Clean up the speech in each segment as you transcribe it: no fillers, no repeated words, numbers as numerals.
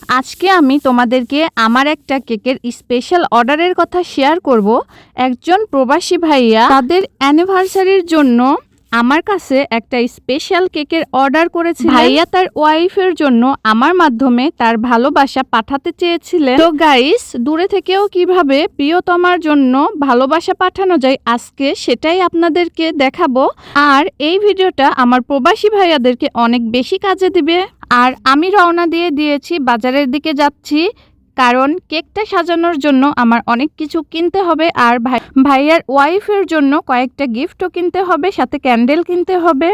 আজকে আমি তোমাদেরকে আমার একটা কেকের স্পেশাল অর্ডারের কথা শেয়ার করব। একজন প্রবাসী ভাইয়া তাদের অ্যানিভার্সারির জন্য আমার কাছে একটা স্পেশাল কেকের অর্ডার করেছিলেন। ভাইয়া তার ওয়াইফের জন্য আমার মাধ্যমে তার ভালোবাসা পাঠাতে চেয়েছিলেন। তো গাইস, দূরে থেকেও কিভাবে প্রিয়তমার জন্য ভালোবাসা পাঠানো যায় আজকে সেটাই আপনাদেরকে দেখাবো। আর এই ভিডিওটা আমার প্রবাসী ভাইয়াদেরকে অনেক বেশি কাজে দিবে। আর আমি রওনা দিয়ে দিয়েছি, বাজারের দিকে যাচ্ছি, কারণ কেকটা সাজানোর জন্য আমার অনেক কিছু কিনতে হবে। আর ভাইয়ার ওয়াইফের জন্য কয়েকটা গিফটও কিনতে হবে, সাথে ক্যান্ডেল কিনতে হবে।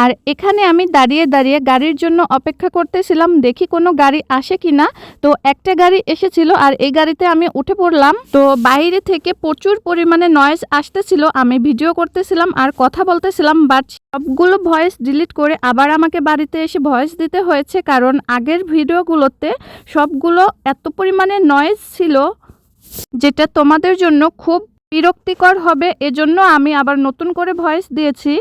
আর এখানে আমি দাঁড়িয়ে দাঁড়িয়ে গাড়ির জন্য অপেক্ষা করতেছিলাম, দেখি কোনো গাড়ি আসে কিনা। তো একটা গাড়ি এসেছিল আর এই গাড়িতে আমি উঠে পড়লাম। তো বাইরে থেকে প্রচুর পরিমাণে নয়েজ আসতেছিল, আমি ভিডিও করতেছিলাম আর কথা বলতেছিলাম, বাট সবগুলো ভয়েস ডিলিট করে আবার আমাকে বাড়িতে এসে ভয়েস দিতে হয়েছে, কারণ আগের ভিডিওগুলোতে সবগুলো এত পরিমাণে নয়েজ ছিল যেটা তোমাদের জন্য খুব বিরক্তিকর হবে। এজন্য আমি আবার নতুন করে ভয়েস দিয়েছি।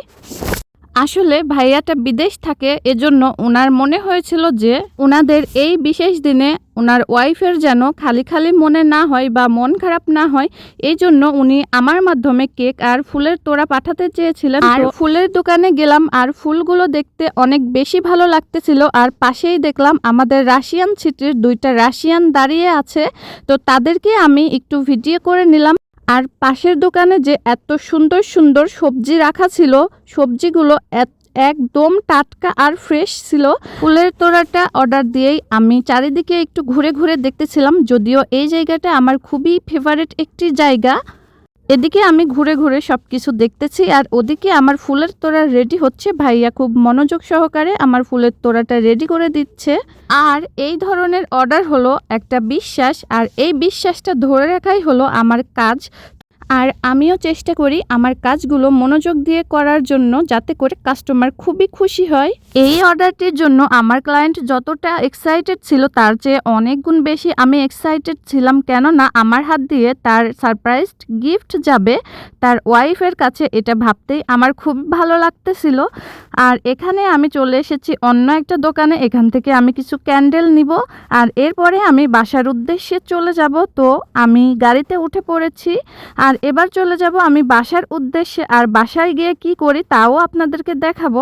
আসলে ভাইয়াটা বিদেশ থাকে, এজন্য ওনার মনে হয়েছিল যে ওনাদের এই বিশেষ দিনে ওনার ওয়াইফের যেন খালি খালি মনে না হয় বা মন খারাপ না হয়, এই জন্য উনি আমার মাধ্যমে কেক আর ফুলের তোড়া পাঠাতে চেয়েছিলেন। আর ফুলের দোকানে গেলাম আর ফুলগুলো দেখতে অনেক বেশি ভালো লাগতেছিল। আর পাশেই দেখলাম আমাদের রাশিয়ান সিটির দুইটা রাশিয়ান দাঁড়িয়ে আছে, তো তাদেরকে আমি একটু ভিডিও করে নিলাম। আর পাশের দোকানে যে এত সুন্দর সুন্দর সবজি রাখা ছিল, সবজিগুলো একদম টাটকা আর ফ্রেশ ছিল। ফুলের তোড়াটা অর্ডার দিয়েই আমি চারিদিকে একটু ঘুরে ঘুরে দেখতেছিলাম, যদিও এই জায়গাটা আমার খুবই ফেভারিট একটি জায়গা। এদিকে আমি ঘুরে ঘুরে সব কিছু দেখতেছি আর ওদিকে আমার ফুলের তোড়া রেডি হচ্ছে। ভাইয়া খুব মনোযোগ সহকারে আমার ফুলের তোড়াটা রেডি করে দিচ্ছে। আর এই ধরনের অর্ডার হলো একটা বিশ্বাস, আর এই বিশ্বাসটা ধরে রাখাই হলো আমার কাজ। আর আমিও চেষ্টা করি আমার কাজগুলো মনোযোগ দিয়ে করার জন্য, যাতে করে কাস্টমার খুবই খুশি হয়। এই অর্ডারটির জন্য আমার ক্লায়েন্ট যতটা এক্সাইটেড ছিল তার চেয়ে অনেক গুণ বেশি আমি এক্সাইটেড ছিলাম, কেননা আমার হাত দিয়ে তার সারপ্রাইজ গিফট যাবে তার ওয়াইফের কাছে। এটা ভাবতেই আমার খুব ভালো লাগতেছিল। আর এখানে আমি চলে এসেছি অন্য একটা দোকানে, এখান থেকে আমি কিছু ক্যান্ডেল নিব আর এরপরে আমি বাসার উদ্দেশ্যে চলে যাব। তো আমি গাড়িতে উঠে পড়েছি আর এবার চলে যাব আমি বাসার উদ্দেশ্যে। আর বাসায় গিয়ে কি করি তাও আপনাদেরকে দেখাবো।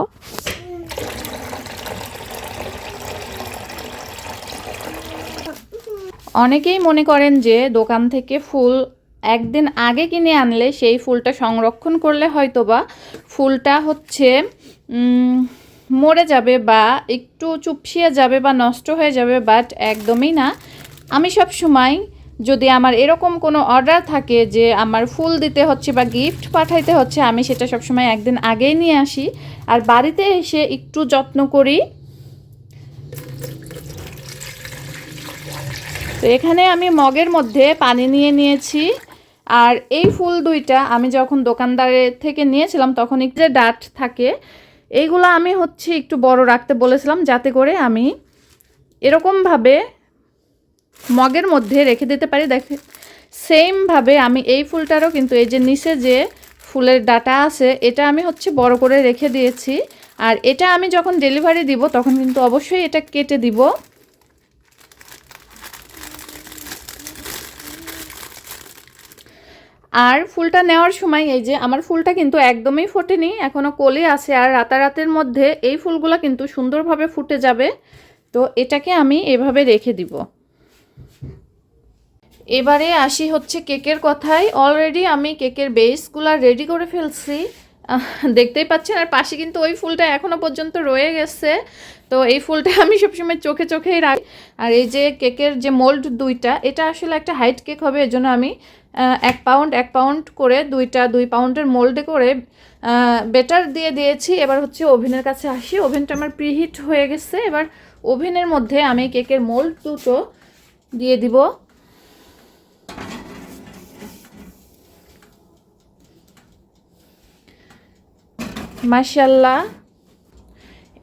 অনেকেই মনে করেন যে দোকান থেকে ফুল একদিন আগে কিনে আনলে সেই ফুলটা সংরক্ষণ করলে হয়তোবা ফুলটা মরে যাবে বা একটু চুপসিয়ে যাবে বা নষ্ট হয়ে যাবে, বাট একদমই না। আমি সব সময়, যদি আমার এরকম কোনো অর্ডার থাকে যে আমার ফুল দিতে হচ্ছে বা গিফট পাঠাইতে হচ্ছে, আমি সেটা সবসময় একদিন আগেই নিয়ে আসি আর বাড়িতে এসে একটু যত্ন করি। তো এখানে আমি মগের মধ্যে পানি নিয়ে নিয়েছি। আর এই ফুল দুইটা আমি যখন দোকানদারের থেকে নিয়েছিলাম তখন একটু ডাট থাকে, এইগুলো আমি একটু বড় রাখতে বলেছিলাম, যাতে করে আমি এরকমভাবে মগের মধ্যে রেখে দিতে পারি। দেখে সেমভাবে আমি এই ফুলটারও কিন্তু এই যে নিচে যে ফুলের ডাটা আছে এটা আমি বড় করে রেখে দিয়েছি। আর এটা আমি যখন ডেলিভারি দিব তখন কিন্তু অবশ্যই এটা কেটে দিব। আর ফুলটা নেওয়ার সময় এই যে আমার ফুলটা কিন্তু একদমই ফোটেনি, এখনও কলি আছে। আর রাতারাতের মধ্যে এই ফুলগুলো কিন্তু সুন্দরভাবে ফুটে যাবে। তো এটাকে আমি এভাবে রেখে দিব। এবারে আসি কেকের কথায়। অলরেডি আমি কেকের বেসগুলো রেডি করে ফেলছি, দেখতেই পাচ্ছেন। আর পাশে কিন্তু ওই ফুলটা এখনও পর্যন্ত রয়ে গেছে। তো এই ফুলটা আমি সবসময় চোখে চোখেই রাখি। আর এই যে কেকের যে মোল্ড দুইটা, এটা আসলে একটা হাইট কেক হবে, এজন্য আমি 1 পাউন্ড করে 2 পাউন্ডের মোল্ডে করে বেটার দিয়ে দিয়েছি। এবার ওভেনের কাছে আসি। ওভেনটা আমার প্রিহিট হয়ে গেছে। এবার ওভেনের মধ্যে আমি কেকের মোল্ড দুটো দিয়ে দিব। মাশাআল্লাহ।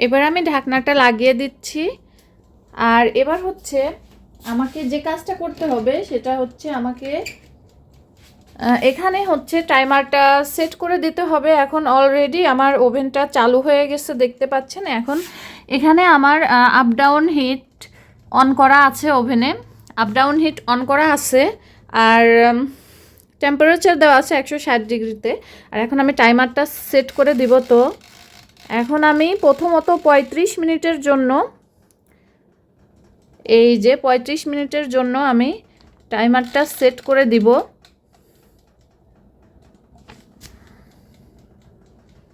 এবার আমি ঢাকনাটা লাগিয়ে দিচ্ছি। আর এবার আমাকে যে কাজটা করতে হবে সেটা আমাকে এখানে টাইমারটা সেট করে দিতে হবে। এখন অলরেডি আমার ওভেনটা চালু হয়ে গেছে, দেখতে পাচ্ছেন। এখন এখানে আমার আপ ডাউন হিট অন করা আছে ওভেনে, আপ ডাউন হিট অন করা আছে, আর টেম্পারেচার দেওয়া আছে 160 ডিগ্রিতে। আর এখন আমি টাইমারটা সেট করে দিব। তো এখন আমি প্রথমত 35 মিনিটের জন্য, এই যে 35 মিনিটের জন্য আমি টাইমারটা সেট করে দিব।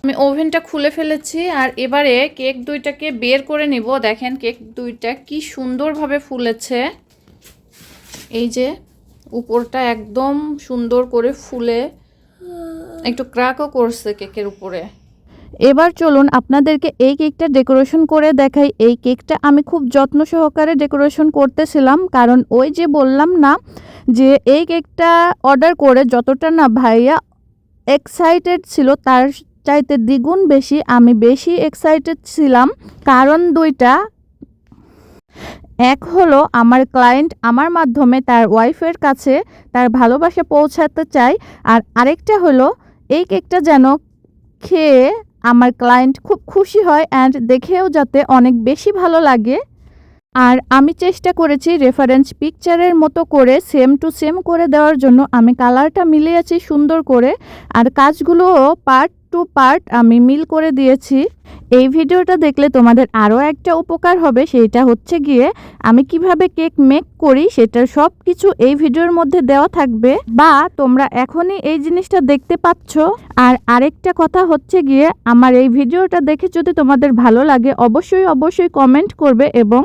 আমি ওভেনটা খুলে ফেলেছি, আর এবারে কেক দুইটাকে বের করে নিব। দেখেন কেক দুইটা কি সুন্দরভাবে ফুলেছে। এই যে উপরটা একদম সুন্দর করে ফুলে একটু ক্র্যাকও করছে কেকের উপরে। এবার চলুন আপনাদেরকে এই কেকটা ডেকোরেশন করে দেখাই। এই কেকটা আমি খুব যত্ন সহকারে ডেকোরেশন করতেছিলাম, কারণ ওই যে বললাম না যে এই কেকটা অর্ডার করে যতটা না ভাইয়া এক্সাইটেড ছিল তার চাইতে দ্বিগুণ বেশি আমি বেশি এক্সাইটেড ছিলাম। কারণ দুইটা, এক হলো আমার ক্লায়েন্ট আমার মাধ্যমে তার ওয়াইফের কাছে তার ভালোবাসা পৌঁছাতে চায়, আর আরেকটা হলো এই কেকটা যেন খেয়ে আমার ক্লায়েন্ট খুব খুশি হয় অ্যান্ড দেখেও যাতে অনেক বেশি ভালো লাগে। আর আমি চেষ্টা করেছি রেফারেন্স পিকচারের মতো করে সেম টু সেম করে দেওয়ার জন্য। আমি কালারটা মিলিয়েছি সুন্দর করে, আর কাজগুলোও পার্ট টু পার্ট আমি মিল করে দিয়েছি। এই ভিডিওটা দেখলে তোমাদের আরও একটা উপকার হবে, সেটা হচ্ছে গিয়ে আমি কিভাবে কেক মেক করি সেটার সব কিছু এই ভিডিওর মধ্যে দেওয়া থাকবে, বা তোমরা এখনই এই জিনিসটা দেখতে পাচ্ছ। আর আরেকটা কথা হচ্ছে গিয়ে আমার এই ভিডিওটা দেখে যদি তোমাদের ভালো লাগে অবশ্যই অবশ্যই কমেন্ট করবে এবং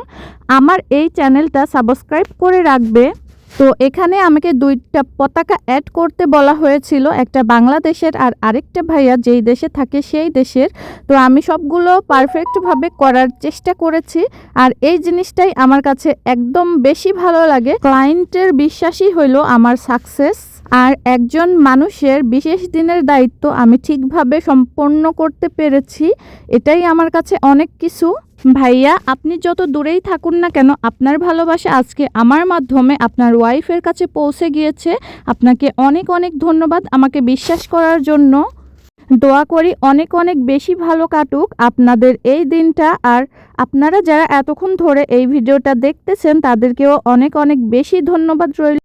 আমার এই চ্যানেলটা সাবস্ক্রাইব করে রাখবে। তো এখানে আমাকে দুইটা পতাকা অ্যাড করতে বলা হয়েছিল, একটা বাংলাদেশের আর আরেকটা ভাইয়া যেই দেশে থাকে সেই দেশের। তো আমি সবগুলো পারফেক্টভাবে করার চেষ্টা করেছি, আর এই জিনিসটাই আমার কাছে একদম বেশি ভালো লাগে। ক্লায়েন্টের বিশ্বাসই হইলো আমার সাকসেস, আর একজন মানুষের বিশেষ দিনের দায়িত্ব আমি ঠিকভাবে সম্পন্ন করতে পেরেছি, এটাই আমার কাছে অনেক কিছু। ভাইয়া আপনি যত দূরেই থাকুন না কেন, আপনার ভালোবাসা আজকে আমার মাধ্যমে আপনার ওয়াইফের কাছে পৌঁছে গিয়েছে। আপনাকে অনেক অনেক ধন্যবাদ আমাকে বিশ্বাস করার জন্য। দোয়া করি অনেক অনেক বেশি ভালো কাটুক আপনাদের এই দিনটা। আর আপনারা যারা এতক্ষণ ধরে এই ভিডিওটা দেখতেছেন তাদেরকেও অনেক অনেক বেশি ধন্যবাদ রইল।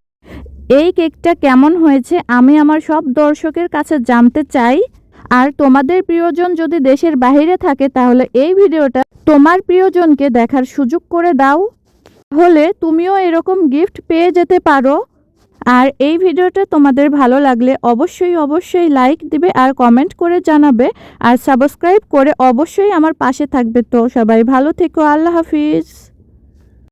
এই কেকটা কেমন হয়েছে আমি আমার সব দর্শকের কাছে জানতে চাই। আর তোমাদের প্রিয়জন যদি দেশের বাইরে থাকে তাহলে এই ভিডিওটা তোমার প্রিয়জনকে দেখার সুযোগ করে দাও, হলে তুমিও এরকম গিফট পেয়ে যেতে পারো। আর এই ভিডিওটা তোমাদের ভালো লাগলে অবশ্যই অবশ্যই লাইক দিবে আর কমেন্ট করে জানাবে, আর সাবস্ক্রাইব করে অবশ্যই আমার পাশে থাকবে। তো সবাই ভালো থেকো, আল্লাহ হাফিজ।